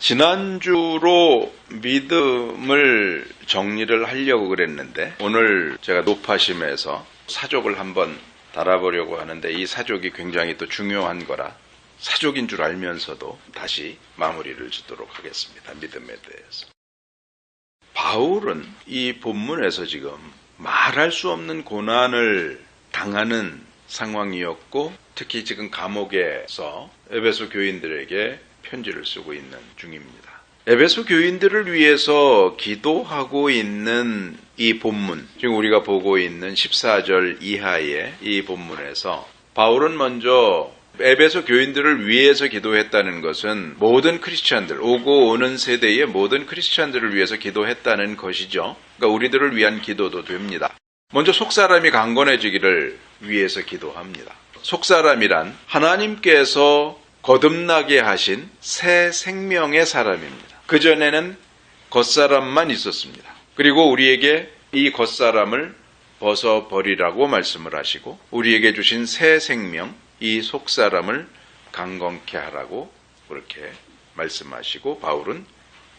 지난주로 믿음을 정리를 하려고 그랬는데 오늘 제가 높아심에서 사족을 한번 달아보려고 하는데 이 사족이 굉장히 또 중요한 거라 사족인 줄 알면서도 다시 마무리를 짓도록 하겠습니다. 믿음에 대해서. 바울은 이 본문에서 지금 말할 수 없는 고난을 당하는 상황이었고 특히 지금 감옥에서 에베소 교인들에게 편지를 쓰고 있는 중입니다. 에베소 교인들을 위해서 기도하고 있는 이 본문, 지금 우리가 보고 있는 14절 이하의 이 본문에서 바울은 먼저 에베소 교인들을 위해서 기도했다는 것은 모든 크리스찬들, 오고 오는 세대의 모든 크리스찬들을 위해서 기도했다는 것이죠. 그러니까 우리들을 위한 기도도 됩니다. 먼저 속사람이 강건해지기를 위해서 기도합니다. 속사람이란 하나님께서 거듭나게 하신 새 생명의 사람입니다. 그전에는 겉사람만 있었습니다. 그리고 우리에게 이 겉사람을 벗어버리라고 말씀을 하시고 우리에게 주신 새 생명, 이 속사람을 강건케 하라고 그렇게 말씀하시고 바울은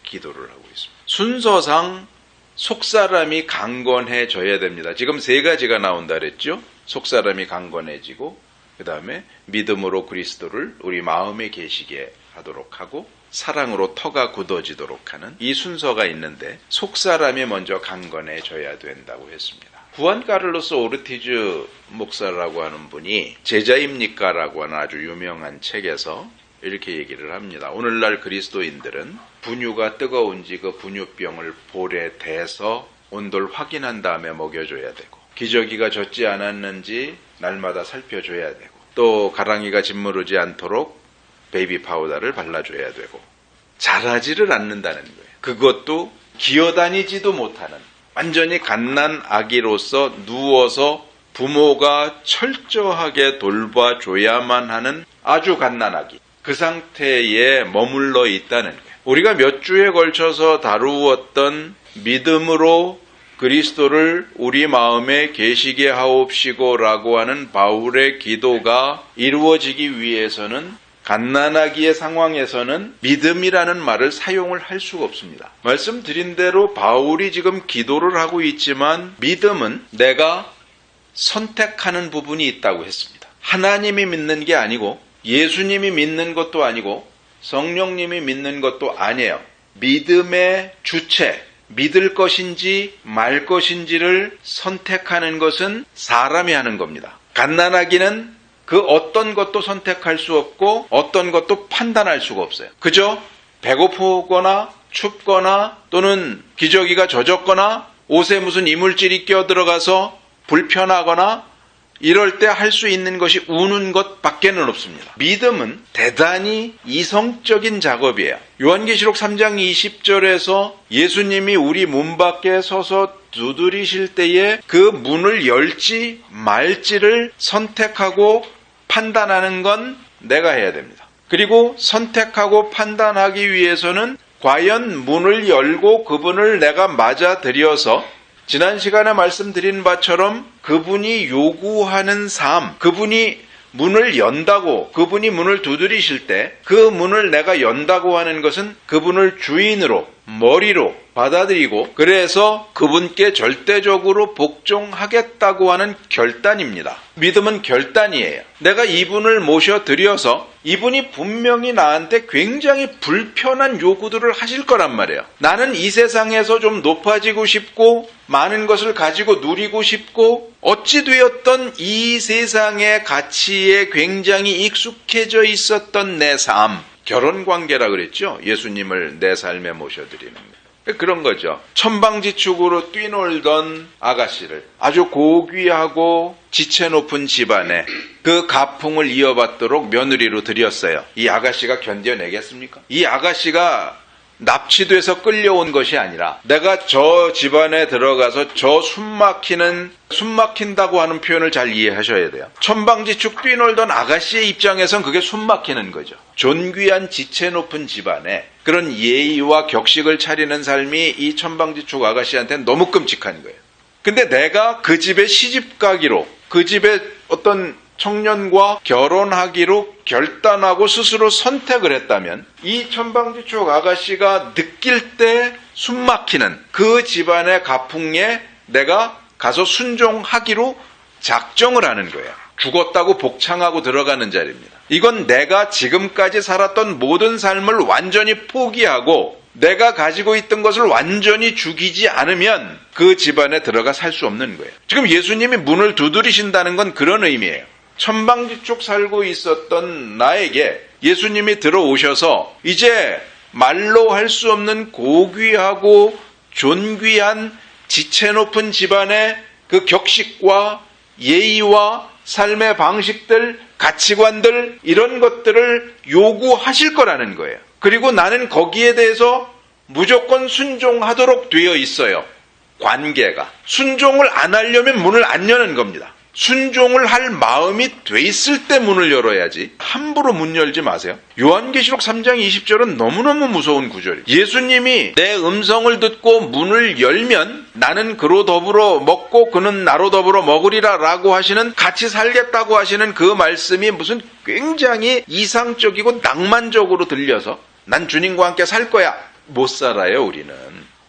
기도를 하고 있습니다. 순서상 속사람이 강건해져야 됩니다. 지금 세 가지가 나온다 그랬죠? 속사람이 강건해지고 그 다음에 믿음으로 그리스도를 우리 마음에 계시게 하도록 하고 사랑으로 터가 굳어지도록 하는 이 순서가 있는데 속사람이 먼저 강건해져야 된다고 했습니다. 후안 카를로스 오르티즈 목사라고 하는 분이 제자입니까? 라고 하는 아주 유명한 책에서 이렇게 얘기를 합니다. 오늘날 그리스도인들은 분유가 뜨거운지 그 분유병을 볼에 대서 온도를 확인한 다음에 먹여줘야 되고 기저귀가 젖지 않았는지 날마다 살펴줘야 되고 또 가랑이가 짓무르지 않도록 베이비 파우더를 발라줘야 되고 자라지를 않는다는 거예요. 그것도 기어다니지도 못하는 완전히 갓난 아기로서 누워서 부모가 철저하게 돌봐줘야만 하는 아주 갓난 아기. 그 상태에 머물러 있다는 거예요. 우리가 몇 주에 걸쳐서 다루었던 믿음으로 그리스도를 우리 마음에 계시게 하옵시고라고 하는 바울의 기도가 이루어지기 위해서는 갓난아기의 상황에서는 믿음이라는 말을 사용을 할 수가 없습니다. 말씀드린 대로 바울이 지금 기도를 하고 있지만 믿음은 내가 선택하는 부분이 있다고 했습니다. 하나님이 믿는 게 아니고 예수님이 믿는 것도 아니고 성령님이 믿는 것도 아니에요. 믿음의 주체, 믿을 것인지 말 것인지를 선택하는 것은 사람이 하는 겁니다. 갓난아기는 그 어떤 것도 선택할 수 없고 어떤 것도 판단할 수가 없어요. 그저 배고프거나 춥거나 또는 기저귀가 젖었거나 옷에 무슨 이물질이 껴들어가서 불편하거나 이럴 때 할 수 있는 것이 우는 것밖에는 없습니다. 믿음은 대단히 이성적인 작업이에요. 요한계시록 3장 20절에서 예수님이 우리 문 밖에 서서 두드리실 때에 그 문을 열지 말지를 선택하고 판단하는 건 내가 해야 됩니다. 그리고 선택하고 판단하기 위해서는 과연 문을 열고 그분을 내가 맞아들여서 지난 시간에 말씀드린 바처럼 그분이 요구하는 삶, 그분이 문을 연다고, 그분이 문을 두드리실 때 그 문을 내가 연다고 하는 것은 그분을 주인으로, 머리로 받아들이고 그래서 그분께 절대적으로 복종하겠다고 하는 결단입니다. 믿음은 결단이에요. 내가 이분을 모셔드려서 이분이 분명히 나한테 굉장히 불편한 요구들을 하실 거란 말이에요. 나는 이 세상에서 좀 높아지고 싶고 많은 것을 가지고 누리고 싶고 어찌 되었던 이 세상의 가치에 굉장히 익숙해져 있었던 내 삶, 결혼관계라 그랬죠. 예수님을 내 삶에 모셔드리는 거. 그런 거죠. 천방지축으로 뛰놀던 아가씨를 아주 고귀하고 지체 높은 집안에 그 가풍을 이어받도록 며느리로 들였어요. 이 아가씨가 견뎌내겠습니까? 이 아가씨가 납치돼서 끌려온 것이 아니라 내가 저 집안에 들어가서 저 숨막힌다고 하는 표현을 잘 이해하셔야 돼요. 천방지축 뛰놀던 아가씨의 입장에선 그게 숨막히는 거죠. 존귀한 지체 높은 집안에 그런 예의와 격식을 차리는 삶이 이 천방지축 아가씨한테는 너무 끔찍한 거예요. 근데 내가 그 집에 시집가기로 그 집에 어떤 청년과 결혼하기로 결단하고 스스로 선택을 했다면 이 천방지축 아가씨가 느낄 때 숨막히는 그 집안의 가풍에 내가 가서 순종하기로 작정을 하는 거예요. 죽었다고 복창하고 들어가는 자리입니다. 이건 내가 지금까지 살았던 모든 삶을 완전히 포기하고 내가 가지고 있던 것을 완전히 죽이지 않으면 그 집안에 들어가 살 수 없는 거예요. 지금 예수님이 문을 두드리신다는 건 그런 의미예요. 천방지축 살고 있었던 나에게 예수님이 들어오셔서 이제 말로 할 수 없는 고귀하고 존귀한 지체 높은 집안의 그 격식과 예의와 삶의 방식들, 가치관들 이런 것들을 요구하실 거라는 거예요. 그리고 나는 거기에 대해서 무조건 순종하도록 되어 있어요. 관계가. 순종을 안 하려면 문을 안 여는 겁니다. 순종을 할 마음이 돼 있을 때 문을 열어야지 함부로 문 열지 마세요. 요한계시록 3장 20절은 너무너무 무서운 구절이에요. 예수님이 내 음성을 듣고 문을 열면 나는 그로 더불어 먹고 그는 나로 더불어 먹으리라 라고 하시는, 같이 살겠다고 하시는 그 말씀이 무슨 굉장히 이상적이고 낭만적으로 들려서 난 주님과 함께 살 거야. 못 살아요. 우리는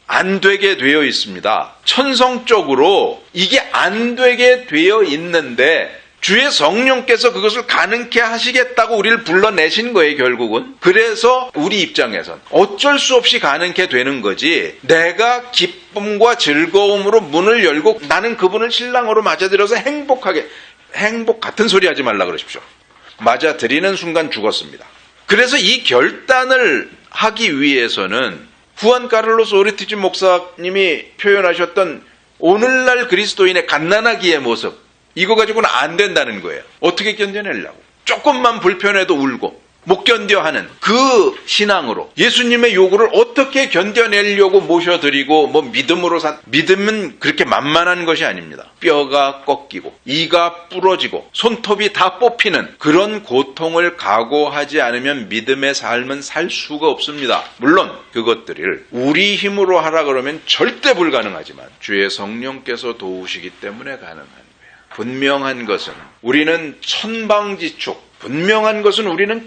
안 되게 되어 있습니다. 천성적으로 이게 안 되게 되어 있는데 주의 성령께서 그것을 가능케 하시겠다고 우리를 불러내신 거예요. 결국은. 그래서 우리 입장에선 어쩔 수 없이 가능케 되는 거지, 내가 기쁨과 즐거움으로 문을 열고 나는 그분을 신랑으로 맞아들여서 행복 같은 소리 하지 말라 그러십시오. 맞아들이는 순간 죽었습니다. 그래서 이 결단을 하기 위해서는 후안 카를로스 오르티즈 목사님이 표현하셨던 오늘날 그리스도인의 갓난아기의 모습, 이거 가지고는 안 된다는 거예요. 어떻게 견뎌내려고? 조금만 불편해도 울고 못 견뎌하는 그 신앙으로 예수님의 요구를 어떻게 견뎌내려고 모셔드리고 믿음으로 믿음은 그렇게 만만한 것이 아닙니다. 뼈가 꺾이고 이가 부러지고 손톱이 다 뽑히는 그런 고통을 각오하지 않으면 믿음의 삶은 살 수가 없습니다. 물론 그것들을 우리 힘으로 하라 그러면 절대 불가능하지만 주의 성령께서 도우시기 때문에 가능한 거예요. 분명한 것은 우리는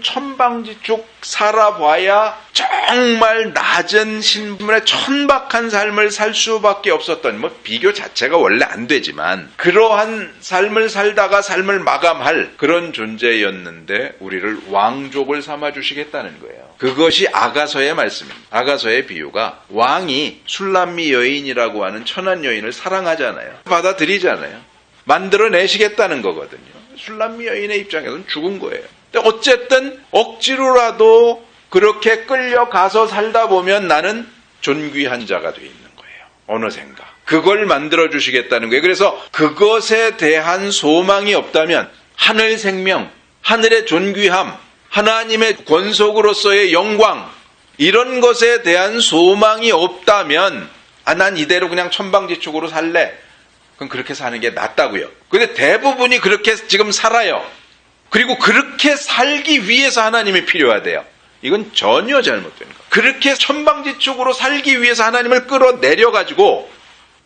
천방지축 살아봐야 정말 낮은 신분의 천박한 삶을 살 수밖에 없었던, 비교 자체가 원래 안 되지만 그러한 삶을 살다가 삶을 마감할 그런 존재였는데 우리를 왕족을 삼아주시겠다는 거예요. 그것이 아가서의 말씀입니다. 아가서의 비유가 왕이 술람미 여인이라고 하는 천한 여인을 사랑하잖아요. 받아들이잖아요. 만들어내시겠다는 거거든요. 술람미 여인의 입장에서는 죽은 거예요. 근데 어쨌든 억지로라도 그렇게 끌려가서 살다 보면 나는 존귀한 자가 돼 있는 거예요. 어느샌가. 그걸 만들어주시겠다는 거예요. 그래서 그것에 대한 소망이 없다면 하늘 생명, 하늘의 존귀함, 하나님의 권속으로서의 영광, 이런 것에 대한 소망이 없다면 난 이대로 그냥 천방지축으로 살래. 그럼 그렇게 사는 게 낫다고요. 근데 대부분이 그렇게 지금 살아요. 그리고 그렇게 살기 위해서 하나님이 필요하대요. 이건 전혀 잘못된 거예요. 그렇게 천방지축으로 살기 위해서 하나님을 끌어내려가지고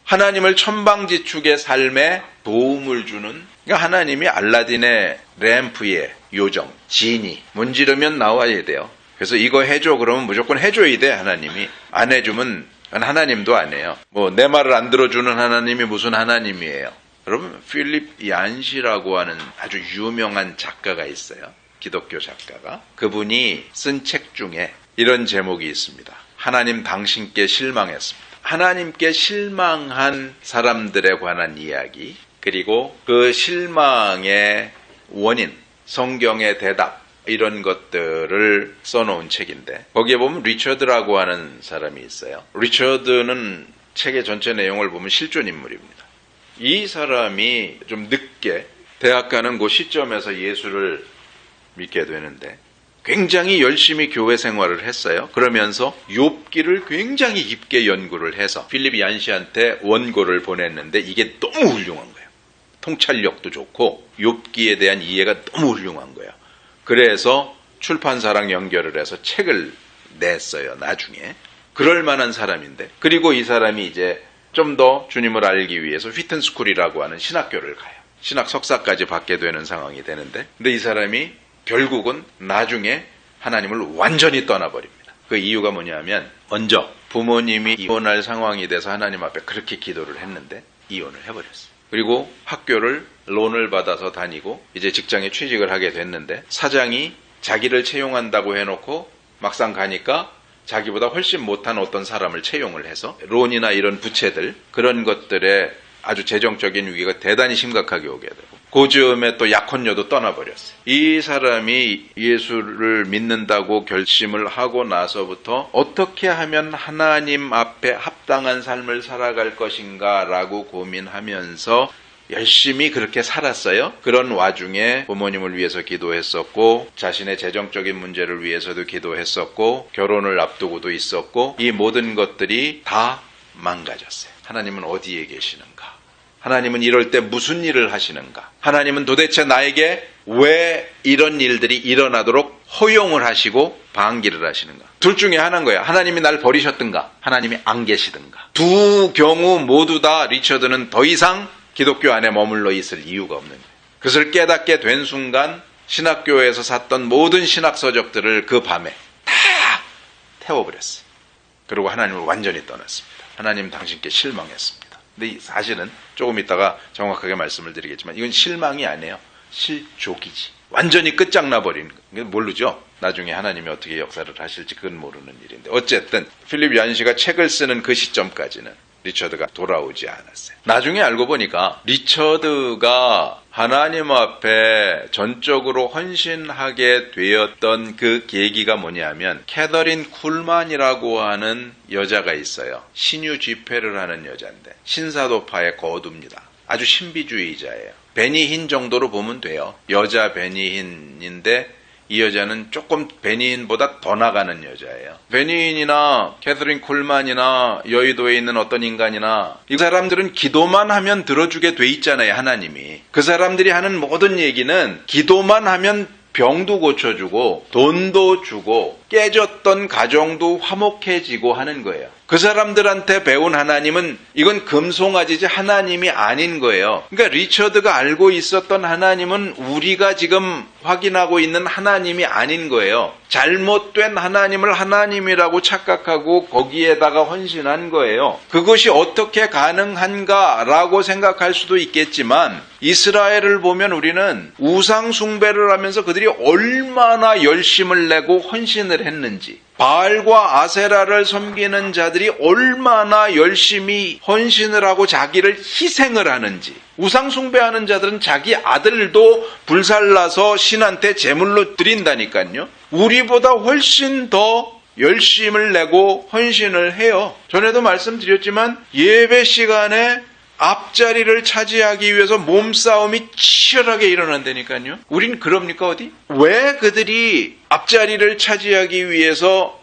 하나님을 천방지축의 삶에 도움을 주는, 그러니까 하나님이 알라딘의 램프의 요정, 지니, 문지르면 나와야 돼요. 그래서 이거 해줘 그러면 무조건 해줘야 돼. 하나님이 안 해주면 하나님도 안 해요. 내 말을 안 들어주는 하나님이 무슨 하나님이에요. 여러분, 필립 얀시라고 하는 아주 유명한 작가가 있어요. 기독교 작가가. 그분이 쓴 책 중에 이런 제목이 있습니다. 하나님 당신께 실망했습니다. 하나님께 실망한 사람들에 관한 이야기, 그리고 그 실망의 원인, 성경의 대답, 이런 것들을 써놓은 책인데, 거기에 보면 리처드라고 하는 사람이 있어요. 리처드는 책의 전체 내용을 보면 실존 인물입니다. 이 사람이 좀 늦게 대학 가는 그 시점에서 예수를 믿게 되는데 굉장히 열심히 교회 생활을 했어요. 그러면서 욥기를 굉장히 깊게 연구를 해서 필립 얀시한테 원고를 보냈는데 이게 너무 훌륭한 거예요. 통찰력도 좋고 욥기에 대한 이해가 너무 훌륭한 거예요. 그래서 출판사랑 연결을 해서 책을 냈어요. 나중에. 그럴 만한 사람인데, 그리고 이 사람이 이제 좀 더 주님을 알기 위해서 휘튼스쿨이라고 하는 신학교를 가요. 신학 석사까지 받게 되는 상황이 되는데, 근데 이 사람이 결국은 나중에 하나님을 완전히 떠나버립니다. 그 이유가 뭐냐면, 먼저 부모님이 이혼할 상황이 돼서 하나님 앞에 그렇게 기도를 했는데 이혼을 해버렸어요. 그리고 학교를 론을 받아서 다니고 이제 직장에 취직을 하게 됐는데, 사장이 자기를 채용한다고 해놓고 막상 가니까 자기보다 훨씬 못한 어떤 사람을 채용을 해서 론이나 이런 부채들, 그런 것들에 아주 재정적인 위기가 대단히 심각하게 오게 되고, 그 즈음에 또 약혼녀도 떠나버렸어요. 이 사람이 예수를 믿는다고 결심을 하고 나서부터 어떻게 하면 하나님 앞에 합당한 삶을 살아갈 것인가 라고 고민하면서 열심히 그렇게 살았어요. 그런 와중에 부모님을 위해서 기도했었고, 자신의 재정적인 문제를 위해서도 기도했었고, 결혼을 앞두고도 있었고, 이 모든 것들이 다 망가졌어요. 하나님은 어디에 계시는가? 하나님은 이럴 때 무슨 일을 하시는가? 하나님은 도대체 나에게 왜 이런 일들이 일어나도록 허용을 하시고 방기를 하시는가? 둘 중에 하나인 거야. 하나님이 날 버리셨든가, 하나님이 안 계시든가. 두 경우 모두 다 리처드는 더 이상 기독교 안에 머물러 있을 이유가 없는 거예요. 그것을 깨닫게 된 순간 신학교에서 샀던 모든 신학서적들을 그 밤에 다 태워버렸어요. 그리고 하나님을 완전히 떠났습니다. 하나님 당신께 실망했습니다. 근데 사실은 조금 있다가 정확하게 말씀을 드리겠지만 이건 실망이 아니에요. 실족이지. 완전히 끝장나버린 거. 모르죠. 나중에 하나님이 어떻게 역사를 하실지 그건 모르는 일인데, 어쨌든 필립 얀시가 책을 쓰는 그 시점까지는 리처드가 돌아오지 않았어요. 나중에 알고 보니까 리처드가 하나님 앞에 전적으로 헌신하게 되었던 그 계기가 뭐냐면, 캐더린 쿨만이라고 하는 여자가 있어요. 신유 집회를 하는 여자인데 신사도파의 거두입니다. 아주 신비주의자예요. 베니힌 정도로 보면 돼요. 여자 베니힌인데 이 여자는 조금 베니힌보다 더 나가는 여자예요. 베니힌이나 캐서린 쿨만이나 여의도에 있는 어떤 인간이나, 이 사람들은 기도만 하면 들어주게 돼 있잖아요, 하나님이. 그 사람들이 하는 모든 얘기는 기도만 하면 병도 고쳐주고 돈도 주고 깨졌던 가정도 화목해지고 하는 거예요. 그 사람들한테 배운 하나님은 이건 금송아지지 하나님이 아닌 거예요. 그러니까 리처드가 알고 있었던 하나님은 우리가 지금 확인하고 있는 하나님이 아닌 거예요. 잘못된 하나님을 하나님이라고 착각하고 거기에다가 헌신한 거예요. 그것이 어떻게 가능한가라고 생각할 수도 있겠지만, 이스라엘을 보면 우리는 우상 숭배를 하면서 그들이 얼마나 열심을 내고 헌신을 했는지, 바알과 아세라를 섬기는 자들이 얼마나 열심히 헌신을 하고 자기를 희생을 하는지, 우상 숭배하는 자들은 자기 아들도 불살라서 신한테 제물로 드린다니까요. 우리보다 훨씬 더 열심을 내고 헌신을 해요. 전에도 말씀드렸지만 예배 시간에 앞자리를 차지하기 위해서 몸싸움이 치열하게 일어난다니까요. 우린 그럽니까 어디? 왜 그들이 앞자리를 차지하기 위해서,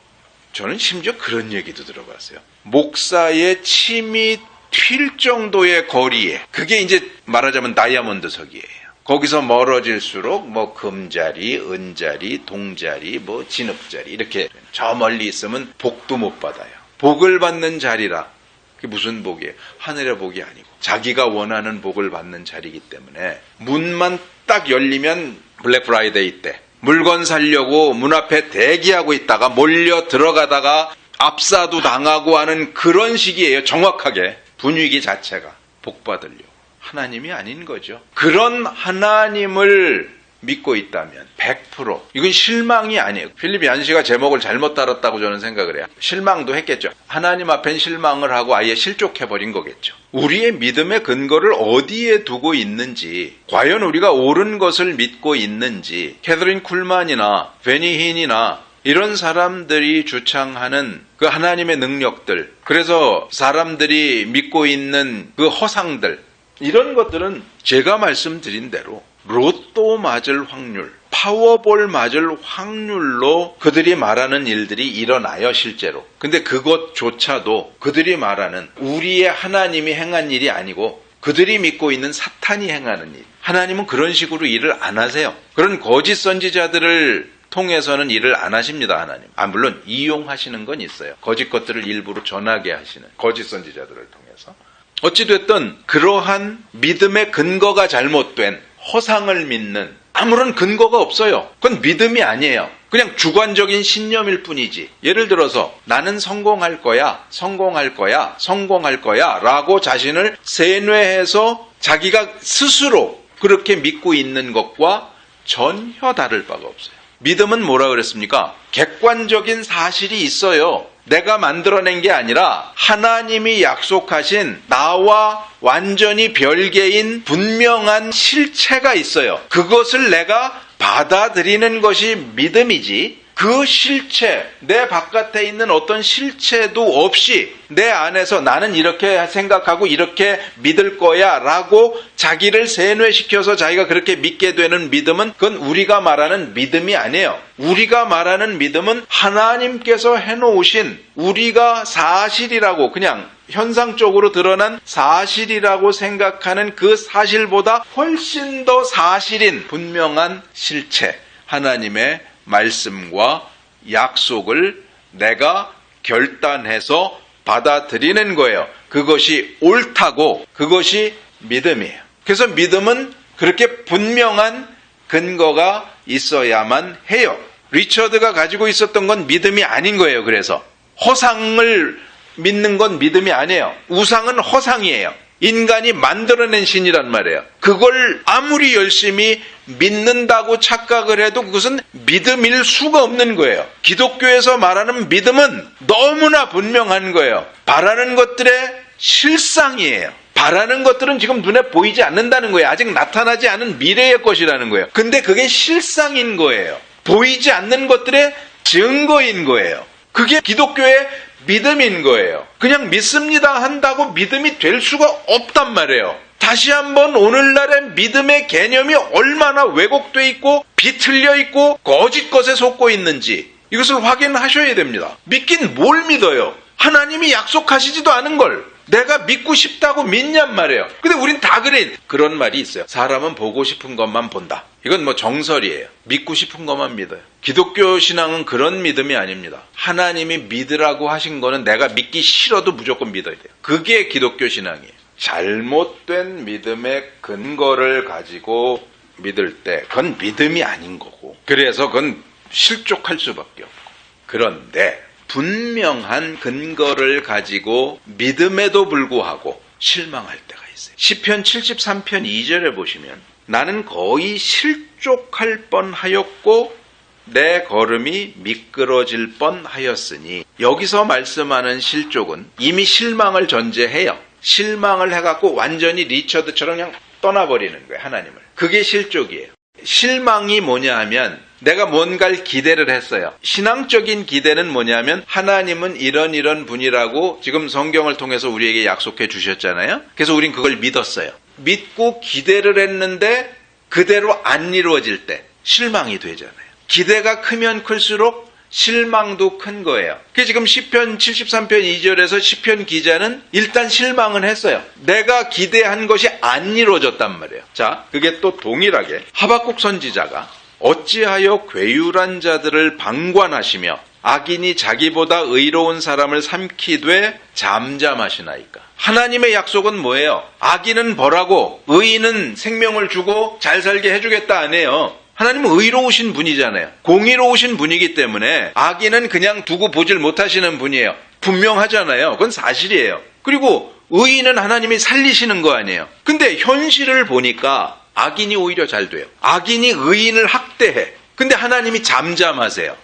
저는 심지어 그런 얘기도 들어봤어요. 목사의 침이 튈 정도의 거리에, 그게 이제 말하자면 다이아몬드 석이에요. 거기서 멀어질수록 뭐 금자리, 은자리, 동자리, 뭐 진흙자리, 이렇게 저 멀리 있으면 복도 못 받아요. 복을 받는 자리라. 그게 무슨 복이에요? 하늘의 복이 아니고 자기가 원하는 복을 받는 자리이기 때문에, 문만 딱 열리면 블랙 프라이데이 때 물건 사려고 문 앞에 대기하고 있다가 몰려 들어가다가 압사도 당하고 하는 그런 시기예요. 정확하게 분위기 자체가 복 받으려고. 하나님이 아닌 거죠. 그런 하나님을 믿고 있다면 100% 이건 실망이 아니에요. 필립 얀시가 제목을 잘못 달았다고 저는 생각을 해요. 실망도 했겠죠. 하나님 앞엔 실망을 하고 아예 실족해버린 거겠죠. 우리의 믿음의 근거를 어디에 두고 있는지, 과연 우리가 옳은 것을 믿고 있는지, 캐서린 쿨만이나 베니힌이나 이런 사람들이 주창하는 그 하나님의 능력들, 그래서 사람들이 믿고 있는 그 허상들, 이런 것들은 제가 말씀드린 대로 로또 맞을 확률, 파워볼 맞을 확률로 그들이 말하는 일들이 일어나요, 실제로. 근데 그것조차도 그들이 말하는 우리의 하나님이 행한 일이 아니고 그들이 믿고 있는 사탄이 행하는 일. 하나님은 그런 식으로 일을 안 하세요. 그런 거짓 선지자들을 통해서는 일을 안 하십니다, 하나님. 물론 이용하시는 건 있어요. 거짓 것들을 일부러 전하게 하시는 거짓 선지자들을 통해서. 어찌됐든 그러한 믿음의 근거가 잘못된 허상을 믿는 아무런 근거가 없어요. 그건 믿음이 아니에요. 그냥 주관적인 신념일 뿐이지. 예를 들어서 나는 성공할 거야, 성공할 거야, 성공할 거야 라고 자신을 세뇌해서 자기가 스스로 그렇게 믿고 있는 것과 전혀 다를 바가 없어요. 믿음은 뭐라 그랬습니까? 객관적인 사실이 있어요. 내가 만들어낸 게 아니라 하나님이 약속하신 나와 완전히 별개인 분명한 실체가 있어요. 그것을 내가 받아들이는 것이 믿음이지, 그 실체, 내 바깥에 있는 어떤 실체도 없이 내 안에서 나는 이렇게 생각하고 이렇게 믿을 거야 라고 자기를 세뇌시켜서 자기가 그렇게 믿게 되는 믿음은 그건 우리가 말하는 믿음이 아니에요. 우리가 말하는 믿음은 하나님께서 해놓으신 우리가 사실이라고 그냥 현상적으로 드러난 사실이라고 생각하는 그 사실보다 훨씬 더 사실인 분명한 실체, 하나님의 말씀과 약속을 내가 결단해서 받아들이는 거예요. 그것이 옳다고, 그것이 믿음이에요. 그래서 믿음은 그렇게 분명한 근거가 있어야만 해요. 리처드가 가지고 있었던 건 믿음이 아닌 거예요. 그래서 허상을 믿는 건 믿음이 아니에요. 우상은 허상이에요. 인간이 만들어낸 신이란 말이에요. 그걸 아무리 열심히 믿는다고 착각을 해도 그것은 믿음일 수가 없는 거예요. 기독교에서 말하는 믿음은 너무나 분명한 거예요. 바라는 것들의 실상이에요. 바라는 것들은 지금 눈에 보이지 않는다는 거예요. 아직 나타나지 않은 미래의 것이라는 거예요. 근데 그게 실상인 거예요. 보이지 않는 것들의 증거인 거예요. 그게 기독교의 믿음인 거예요. 그냥 믿습니다 한다고 믿음이 될 수가 없단 말이에요. 다시 한번 오늘날의 믿음의 개념이 얼마나 왜곡되어 있고 비틀려 있고 거짓 것에 속고 있는지 이것을 확인하셔야 됩니다. 믿긴 뭘 믿어요? 하나님이 약속하시지도 않은 걸 내가 믿고 싶다고 믿냔 말이에요. 근데 우린 다 그래. 그런 말이 있어요. 사람은 보고 싶은 것만 본다. 이건 뭐 정설이에요. 믿고 싶은 것만 믿어요. 기독교 신앙은 그런 믿음이 아닙니다. 하나님이 믿으라고 하신 거는 내가 믿기 싫어도 무조건 믿어야 돼요. 그게 기독교 신앙이에요. 잘못된 믿음의 근거를 가지고 믿을 때 그건 믿음이 아닌 거고, 그래서 그건 실족할 수밖에 없고. 그런데 분명한 근거를 가지고 믿음에도 불구하고 실망할 때가 있어요. 시편 73편 2절에 보시면 나는 거의 실족할 뻔하였고 내 걸음이 미끄러질 뻔하였으니, 여기서 말씀하는 실족은 이미 실망을 전제해요. 실망을 해갖고 완전히 리처드처럼 그냥 떠나버리는 거예요, 하나님을. 그게 실족이에요. 실망이 뭐냐 하면 내가 뭔가를 기대를 했어요. 신앙적인 기대는 뭐냐면 하나님은 이런 분이라고 지금 성경을 통해서 우리에게 약속해 주셨잖아요. 그래서 우린 그걸 믿었어요. 믿고 기대를 했는데 그대로 안 이루어질 때 실망이 되잖아요. 기대가 크면 클수록 실망도 큰 거예요. 그래서 지금 시편 73편 2절에서 시편 기자는 일단 실망은 했어요. 내가 기대한 것이 안 이루어졌단 말이에요. 자, 그게 또 동일하게 하박국 선지자가 어찌하여 괴율한 자들을 방관하시며 악인이 자기보다 의로운 사람을 삼키되 잠잠하시나이까. 하나님의 약속은 뭐예요? 악인은 벌하고 의인은 생명을 주고 잘 살게 해주겠다 안 해요. 하나님은 의로우신 분이잖아요. 공의로우신 분이기 때문에 악인은 그냥 두고 보질 못하시는 분이에요. 분명하잖아요. 그건 사실이에요. 그리고 의인은 하나님이 살리시는 거 아니에요. 근데 현실을 보니까 악인이 오히려 잘 돼요. 악인이 의인을 학대해. 근데 하나님이 잠잠하세요.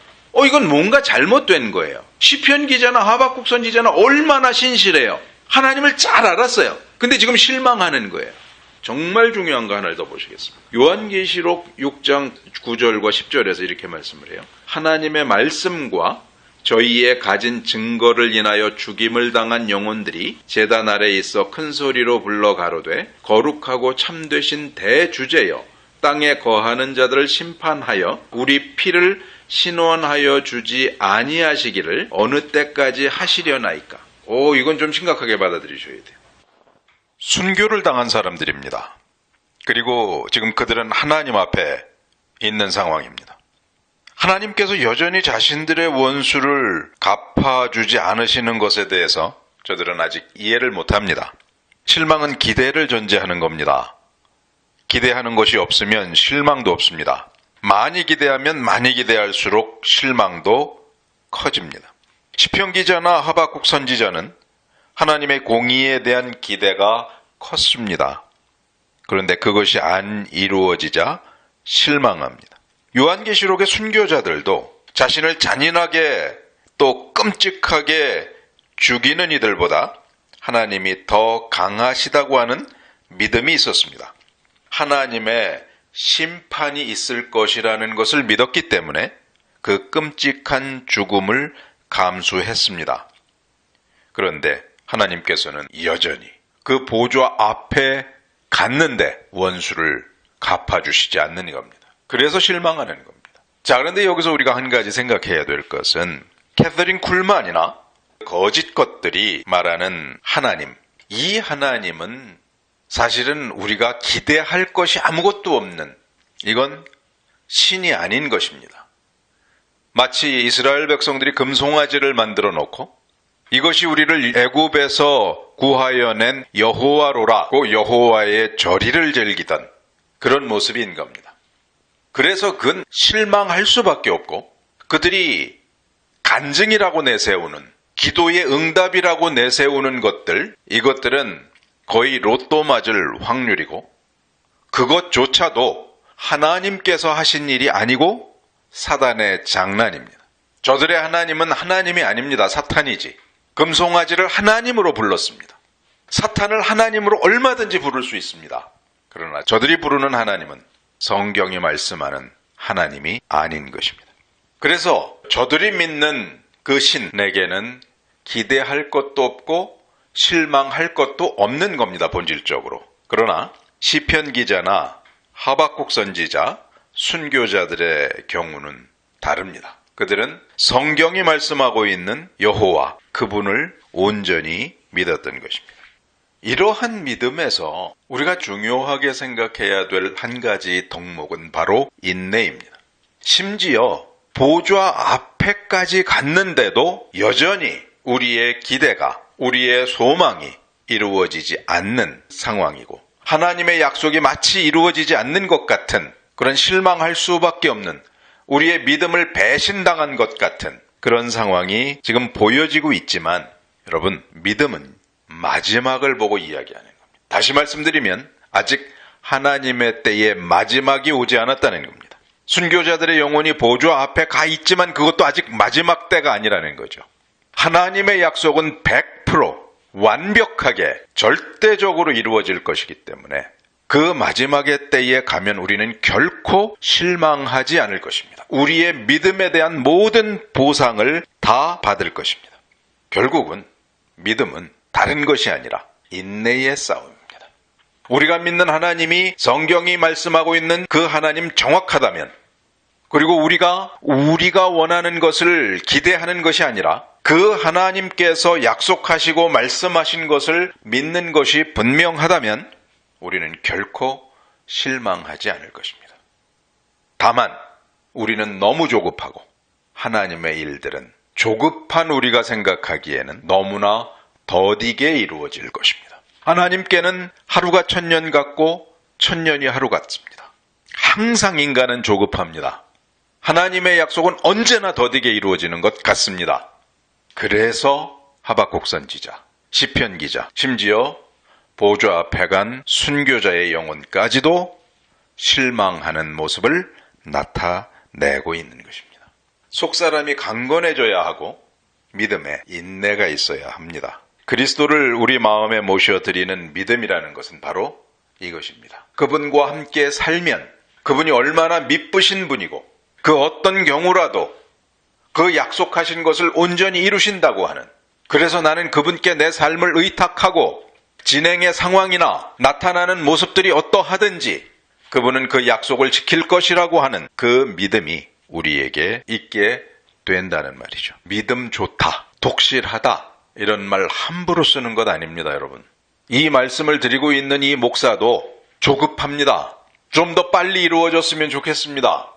이건 뭔가 잘못된 거예요. 시편 기자나 하박국 선지자나 얼마나 신실해요. 하나님을 잘 알았어요. 근데 지금 실망하는 거예요. 정말 중요한 거 하나를 더 보시겠습니다. 요한계시록 6장 9절과 10절에서 이렇게 말씀을 해요. 하나님의 말씀과 저희의 가진 증거를 인하여 죽임을 당한 영혼들이 제단 아래에 있어 큰 소리로 불러 가로되 거룩하고 참되신 대주제여 땅에 거하는 자들을 심판하여 우리 피를 신원하여 주지 아니하시기를 어느 때까지 하시려나이까. 이건 좀 심각하게 받아들이셔야 돼요. 순교를 당한 사람들입니다. 그리고 지금 그들은 하나님 앞에 있는 상황입니다. 하나님께서 여전히 자신들의 원수를 갚아주지 않으시는 것에 대해서 저들은 아직 이해를 못합니다. 실망은 기대를 전제하는 겁니다. 기대하는 것이 없으면 실망도 없습니다. 많이 기대할수록 실망도 커집니다. 시편 기자나 하박국 선지자는 하나님의 공의에 대한 기대가 컸습니다. 그런데 그것이 안 이루어지자 실망합니다. 요한계시록의 순교자들도 자신을 잔인하게 또 끔찍하게 죽이는 이들보다 하나님이 더 강하시다고 하는 믿음이 있었습니다. 하나님의 심판이 있을 것이라는 것을 믿었기 때문에 그 끔찍한 죽음을 감수했습니다. 그런데 하나님께서는 여전히 그 보좌 앞에 갔는데 원수를 갚아주시지 않는 겁니다. 그래서 실망하는 겁니다. 자, 그런데 여기서 우리가 한 가지 생각해야 될 것은 캐서린 쿨만이나 거짓 것들이 말하는 하나님, 이 하나님은 사실은 우리가 기대할 것이 아무것도 없는, 이건 신이 아닌 것입니다. 마치 이스라엘 백성들이 금송아지를 만들어 놓고 이것이 우리를 애굽에서 구하여 낸 여호와로라고 여호와의 절기를 즐기던 그런 모습인 겁니다. 그래서 그건 실망할 수밖에 없고, 그들이 간증이라고 내세우는, 기도의 응답이라고 내세우는 것들, 이것들은 거의 로또 맞을 확률이고, 그것조차도 하나님께서 하신 일이 아니고 사단의 장난입니다. 저들의 하나님은 하나님이 아닙니다. 사탄이지. 금송아지를 하나님으로 불렀습니다. 사탄을 하나님으로 얼마든지 부를 수 있습니다. 그러나 저들이 부르는 하나님은 성경이 말씀하는 하나님이 아닌 것입니다. 그래서 저들이 믿는 그 신에게는 기대할 것도 없고 실망할 것도 없는 겁니다. 본질적으로. 그러나 시편 기자나 하박국 선지자, 순교자들의 경우는 다릅니다. 그들은 성경이 말씀하고 있는 여호와, 그분을 온전히 믿었던 것입니다. 이러한 믿음에서 우리가 중요하게 생각해야 될 한 가지 덕목은 바로 인내입니다. 심지어 보좌 앞에까지 갔는데도 여전히 우리의 기대가, 우리의 소망이 이루어지지 않는 상황이고, 하나님의 약속이 마치 이루어지지 않는 것 같은, 그런 실망할 수밖에 없는, 우리의 믿음을 배신당한 것 같은 그런 상황이 지금 보여지고 있지만, 여러분, 믿음은 마지막을 보고 이야기하는 겁니다. 다시 말씀드리면 아직 하나님의 때에 마지막이 오지 않았다는 겁니다. 순교자들의 영혼이 보좌 앞에 가 있지만 그것도 아직 마지막 때가 아니라는 거죠. 하나님의 약속은 100% 완벽하게 절대적으로 이루어질 것이기 때문에 그 마지막의 때에 가면 우리는 결코 실망하지 않을 것입니다. 우리의 믿음에 대한 모든 보상을 다 받을 것입니다. 결국은 믿음은 다른 것이 아니라 인내의 싸움입니다. 우리가 믿는 하나님이 성경이 말씀하고 있는 그 하나님 정확하다면, 그리고 우리가 원하는 것을 기대하는 것이 아니라 그 하나님께서 약속하시고 말씀하신 것을 믿는 것이 분명하다면 우리는 결코 실망하지 않을 것입니다. 다만 우리는 너무 조급하고 하나님의 일들은 조급한 우리가 생각하기에는 너무나 더디게 이루어질 것입니다. 하나님께는 하루가 1000년 같고 1000년이 하루 같습니다. 항상 인간은 조급합니다. 하나님의 약속은 언제나 더디게 이루어지는 것 같습니다. 그래서 하박국 선지자, 시편 기자, 심지어 보좌 앞에 간 순교자의 영혼까지도 실망하는 모습을 나타내고 있는 것입니다. 속사람이 강건해져야 하고 믿음에 인내가 있어야 합니다. 그리스도를 우리 마음에 모셔드리는 믿음이라는 것은 바로 이것입니다. 그분과 함께 살면 그분이 얼마나 미쁘신 분이고 그 어떤 경우라도 그 약속하신 것을 온전히 이루신다고 하는, 그래서 나는 그분께 내 삶을 의탁하고 진행의 상황이나 나타나는 모습들이 어떠하든지 그분은 그 약속을 지킬 것이라고 하는 그 믿음이 우리에게 있게 된다는 말이죠. 믿음 좋다, 독실하다, 이런 말 함부로 쓰는 것 아닙니다, 여러분. 이 말씀을 드리고 있는 이 목사도 조급합니다. 좀 더 빨리 이루어졌으면 좋겠습니다.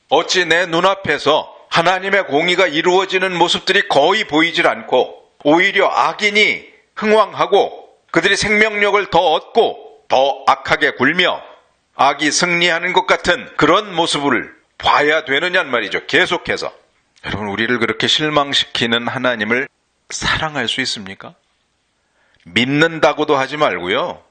어찌 내 눈앞에서 하나님의 공의가 이루어지는 모습들이 거의 보이질 않고 오히려 악인이 흥왕하고 그들이 생명력을 더 얻고 더 악하게 굴며 악이 승리하는 것 같은 그런 모습을 봐야 되느냐는 말이죠. 계속해서. 여러분, 우리를 그렇게 실망시키는 하나님을 사랑할 수 있습니까? 믿는다고도 하지 말고요,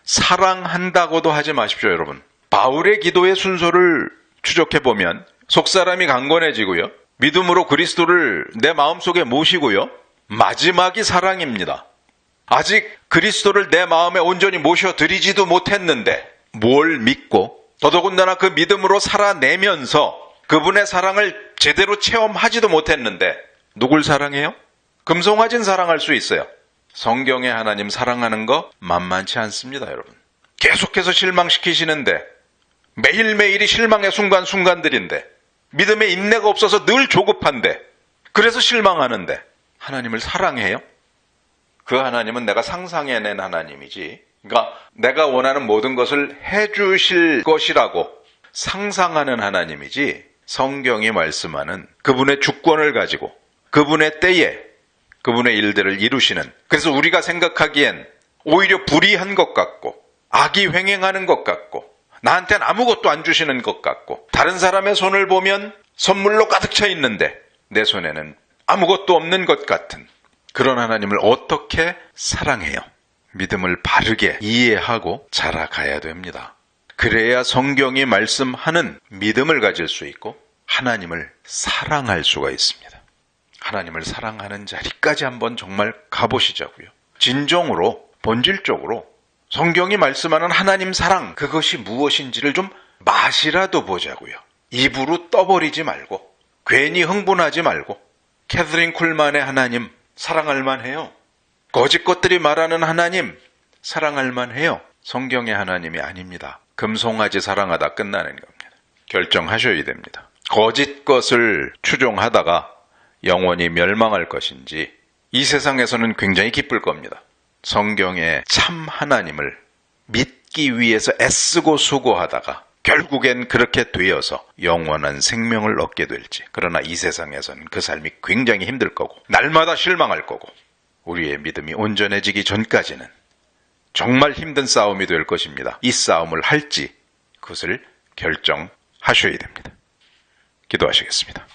사랑한다고도 하지 마십시오. 여러분, 바울의 기도의 순서를 추적해보면 속사람이 강건해지고요, 믿음으로 그리스도를 내 마음속에 모시고요, 마지막이 사랑입니다. 아직 그리스도를 내 마음에 온전히 모셔드리지도 못했는데 뭘 믿고 더더군다나 그 믿음으로 살아내면서 그분의 사랑을 제대로 체험하지도 못했는데 누굴 사랑해요? 금송아지는 사랑할 수 있어요. 성경의 하나님 사랑하는 거 만만치 않습니다. 여러분, 계속해서 실망시키시는데, 매일매일이 실망의 순간순간들인데, 믿음에 인내가 없어서 늘 조급한데, 그래서 실망하는데 하나님을 사랑해요? 그 하나님은 내가 상상해낸 하나님이지, 그러니까 내가 원하는 모든 것을 해주실 것이라고 상상하는 하나님이지, 성경이 말씀하는 그분의 주권을 가지고 그분의 때에 그분의 일들을 이루시는, 그래서 우리가 생각하기엔 오히려 불의한 것 같고 악이 횡행하는 것 같고 나한테는 아무것도 안 주시는 것 같고 다른 사람의 손을 보면 선물로 가득 차 있는데 내 손에는 아무것도 없는 것 같은 그런 하나님을 어떻게 사랑해요? 믿음을 바르게 이해하고 자라가야 됩니다. 그래야 성경이 말씀하는 믿음을 가질 수 있고 하나님을 사랑할 수가 있습니다. 하나님을 사랑하는 자리까지 한번 정말 가보시자고요. 진정으로, 본질적으로 성경이 말씀하는 하나님 사랑, 그것이 무엇인지를 좀 맛이라도 보자고요. 입으로 떠버리지 말고, 괜히 흥분하지 말고. 캐서린 쿨만의 하나님 사랑할 만해요. 거짓 것들이 말하는 하나님 사랑할 만해요. 성경의 하나님이 아닙니다. 금송아지 사랑하다 끝나는 겁니다. 결정하셔야 됩니다. 거짓 것을 추종하다가 영원히 멸망할 것인지 이 세상에서는 굉장히 기쁠 겁니다. 성경의 참 하나님을 믿기 위해서 애쓰고 수고하다가 결국엔 그렇게 되어서 영원한 생명을 얻게 될지, 그러나 이 세상에서는 그 삶이 굉장히 힘들 거고 날마다 실망할 거고 우리의 믿음이 온전해지기 전까지는 정말 힘든 싸움이 될 것입니다. 이 싸움을 할지 그것을 결정하셔야 됩니다. 기도하시겠습니다.